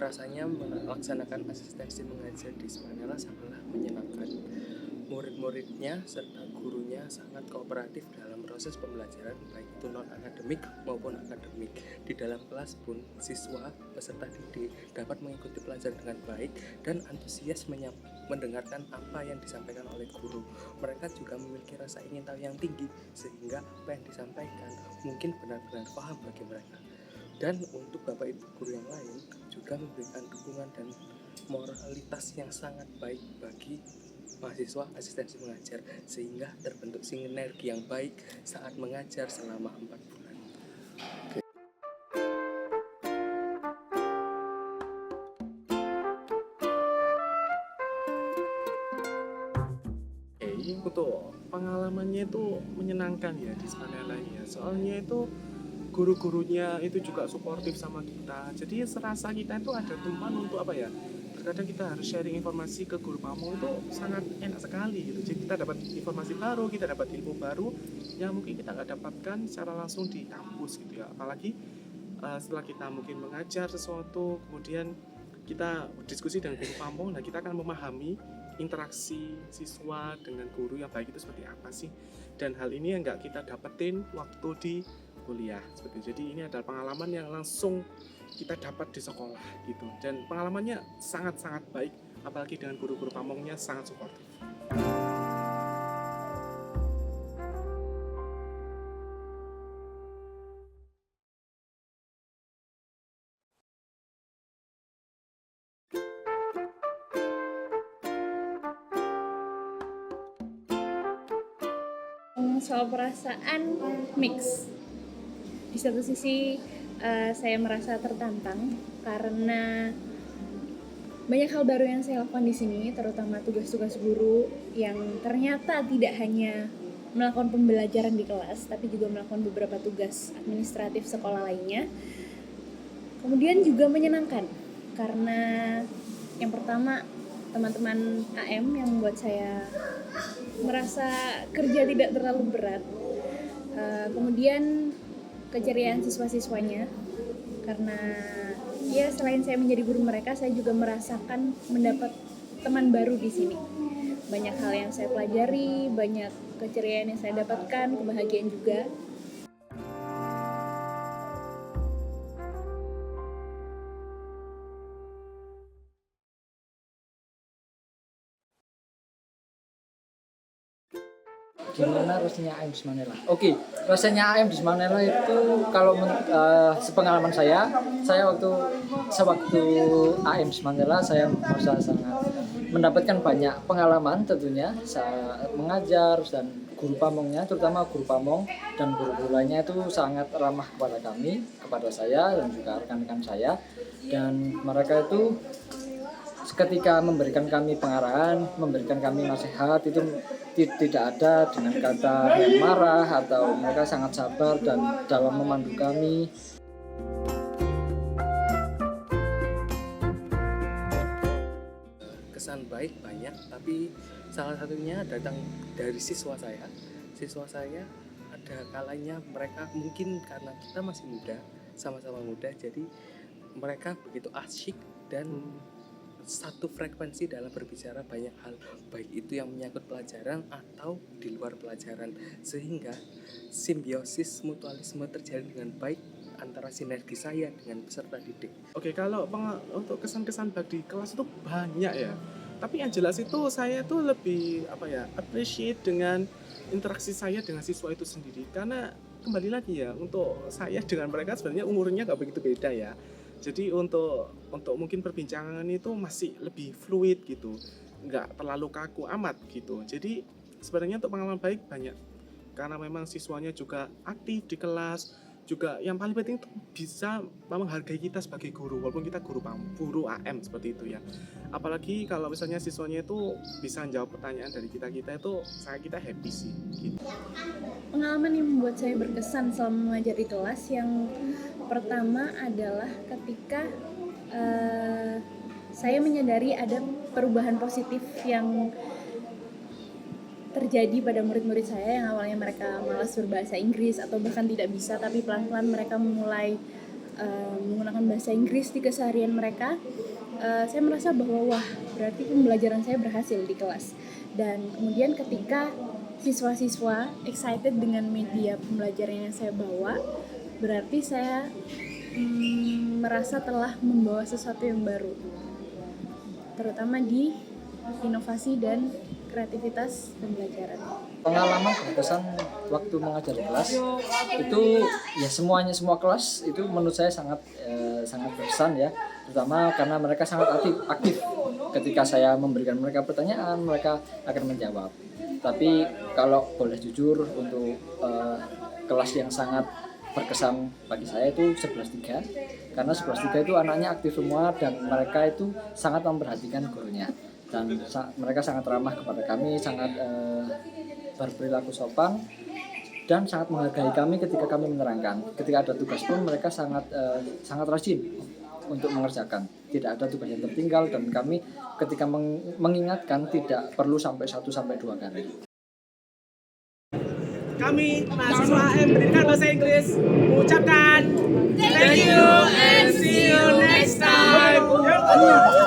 Rasanya melaksanakan asistensi mengajar di Semanela sangatlah menyenangkan. Murid-muridnya serta gurunya sangat kooperatif dalam proses pembelajaran, baik itu non-akademik maupun akademik. Di dalam kelas pun, siswa peserta didik dapat mengikuti pelajaran dengan baik dan antusias mendengarkan apa yang disampaikan oleh guru. Mereka juga memiliki rasa ingin tahu yang tinggi, sehingga apa yang disampaikan mungkin benar-benar paham bagi mereka. Dan untuk Bapak Ibu guru yang lain juga memberikan dukungan dan moralitas yang sangat baik bagi mahasiswa asistensi mengajar, sehingga terbentuk sinergi yang baik saat mengajar selama 4 bulan. Untuk pengalamannya itu menyenangkan ya di Semanela ya. Soalnya itu guru-gurunya itu juga suportif sama kita. Jadi serasa kita itu ada teman untuk apa ya? Terkadang kita harus sharing informasi ke guru pamong itu sangat enak sekali gitu. Jadi kita dapat informasi baru, kita dapat ilmu baru yang mungkin kita nggak dapatkan secara langsung di kampus gitu ya. Apalagi setelah kita mungkin mengajar sesuatu, kemudian kita diskusi dengan guru pamong, nah kita akan memahami interaksi siswa dengan guru yang baik itu seperti apa sih, dan hal ini yang nggak kita dapetin waktu di kuliah seperti itu. Jadi ini adalah pengalaman yang langsung kita dapat di sekolah gitu, dan pengalamannya sangat-sangat baik, apalagi dengan guru-guru pamongnya sangat suportif. Soal perasaan mix. Di satu sisi saya merasa tertantang karena banyak hal baru yang saya lakukan di sini, terutama tugas-tugas guru yang ternyata tidak hanya melakukan pembelajaran di kelas, tapi juga melakukan beberapa tugas administratif sekolah lainnya. Kemudian juga menyenangkan karena yang pertama teman-teman AM yang membuat saya merasa kerja tidak terlalu berat. Kemudian keceriaan siswa-siswanya, karena ya selain saya menjadi guru mereka, saya juga merasakan mendapat teman baru di sini. Banyak hal yang saya pelajari, banyak keceriaan yang saya dapatkan, kebahagiaan juga. Gimana rasanya AM di Semanela? Oke, rasanya AM di Semanela itu kalau sepengalaman saya waktu sewaktu AM di Semanela saya merasa sangat mendapatkan banyak pengalaman tentunya saat mengajar, dan guru pamongnya, terutama guru pamong dan guru-guru lainnya itu sangat ramah kepada kami, kepada saya dan juga rekan-rekan saya, dan mereka itu ketika memberikan kami pengarahan, memberikan kami nasihat itu tidak ada dengan kata yang marah, atau mereka sangat sabar dan dalam memandu kami. Kesan baik banyak, tapi salah satunya datang dari siswa saya. Siswa saya ada kalanya mereka mungkin karena kita masih muda, sama-sama muda, jadi mereka begitu asyik dan satu frekuensi dalam berbicara banyak hal, baik itu yang menyangkut pelajaran atau di luar pelajaran, sehingga simbiosis mutualisme terjalin dengan baik antara sinergi saya dengan peserta didik. Oke, kalau untuk kesan-kesan baik di kelas itu banyak ya. Tapi yang jelas itu saya tuh lebih appreciate dengan interaksi saya dengan siswa itu sendiri. Karena kembali lagi ya, untuk saya dengan mereka sebenarnya umurnya nggak begitu beda ya. Jadi untuk mungkin perbincangan itu masih lebih fluid gitu, nggak terlalu kaku amat gitu. Jadi sebenarnya untuk pengalaman baik banyak, karena memang siswanya juga aktif di kelas, juga yang paling penting itu bisa menghargai kita sebagai guru, walaupun kita guru AM seperti itu ya. Apalagi kalau misalnya siswanya itu bisa jawab pertanyaan dari kita itu kita happy sih gitu. Pengalaman yang membuat saya berkesan selama mengajar di kelas yang pertama adalah ketika saya menyadari ada perubahan positif yang terjadi pada murid-murid saya yang awalnya mereka malas berbahasa Inggris atau bahkan tidak bisa, tapi pelan-pelan mereka mulai menggunakan bahasa Inggris di keseharian mereka, saya merasa bahwa wah, berarti pembelajaran saya berhasil di kelas. Dan kemudian ketika siswa-siswa excited dengan media pembelajaran yang saya bawa, berarti saya merasa telah membawa sesuatu yang baru, terutama di inovasi dan kreativitas pembelajaran. Pengalaman berkesan waktu mengajar kelas itu ya semua kelas itu menurut saya sangat berkesan ya, terutama karena mereka sangat aktif. Ketika saya memberikan mereka pertanyaan, mereka akan menjawab. Tapi kalau boleh jujur, untuk kelas yang sangat berkesan bagi saya itu 11-3, karena 11-3 itu anaknya aktif semua dan mereka itu sangat memperhatikan gurunya, dan mereka sangat ramah kepada kami, sangat berperilaku sopan dan sangat menghargai kami ketika kami menerangkan. Ketika ada tugas pun mereka sangat rajin untuk mengerjakan, tidak ada tugas yang tertinggal, dan kami ketika mengingatkan tidak perlu sampai 1-2 kali. Kami mahasiswa AM Pendidikan Bahasa Inggris mengucapkan thank you and see you next time.